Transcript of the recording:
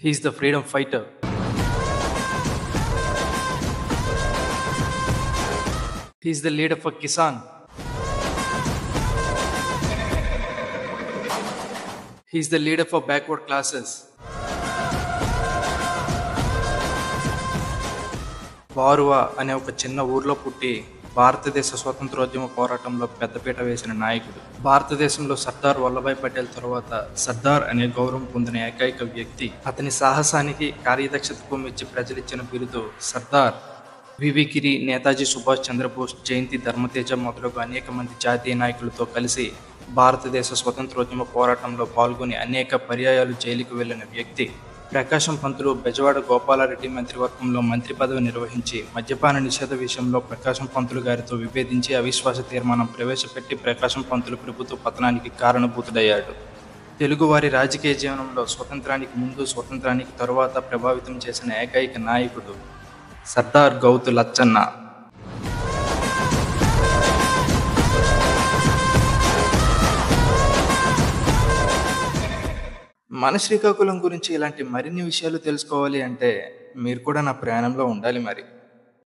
He's the freedom fighter. He's the leader for Kisan. He's the leader for backward classes. Baruva అనే ఒక చిన్న ఊర్లో పుట్టి భారతదేశ స్వతంత్రోద్యమ పోరాటంలో పెద్దపీట వేసిన నాయకుడు. భారతదేశంలో సర్దార్ వల్లభాయ్ పటేల్ తరువాత సర్దార్ అనే గౌరవం పొందిన ఏకైక వ్యక్తి. అతని సాహసానికి కార్యదక్షతకు మెచ్చి ప్రజలిచ్చిన బిరుదు సర్దార్. వివి గిరి, నేతాజీ సుభాష్ చంద్రబోస్, జయంతి ధర్మతేజ మొదలగు అనేక మంది జాతీయ నాయకులతో కలిసి భారతదేశ స్వతంత్రోద్యమ పోరాటంలో పాల్గొని అనేక పర్యాయాలు జైలుకు వెళ్లిన వ్యక్తి. ప్రకాశం పంతులు బెజవాడ గోపాలారెడ్డి మంత్రివర్గంలో మంత్రి పదవి నిర్వహించి మద్యపాన నిషేధ విషయంలో ప్రకాశం పంతులు గారితో విభేదించి అవిశ్వాస తీర్మానం ప్రవేశపెట్టి ప్రకాశం పంతులు ప్రభుత్వ పతనానికి కారణభూతుడయ్యాడు. తెలుగువారి రాజకీయ జీవనంలో స్వతంత్రానికి ముందు, స్వతంత్రానికి తరువాత ప్రభావితం చేసిన ఏకైక నాయకుడు సర్దార్ గౌతు లచ్చన్న. మన శ్రీకాకుళం గురించి ఇలాంటి మరిన్ని విషయాలు తెలుసుకోవాలి అంటే మీరు కూడా నా ప్రయాణంలో ఉండాలి మరి.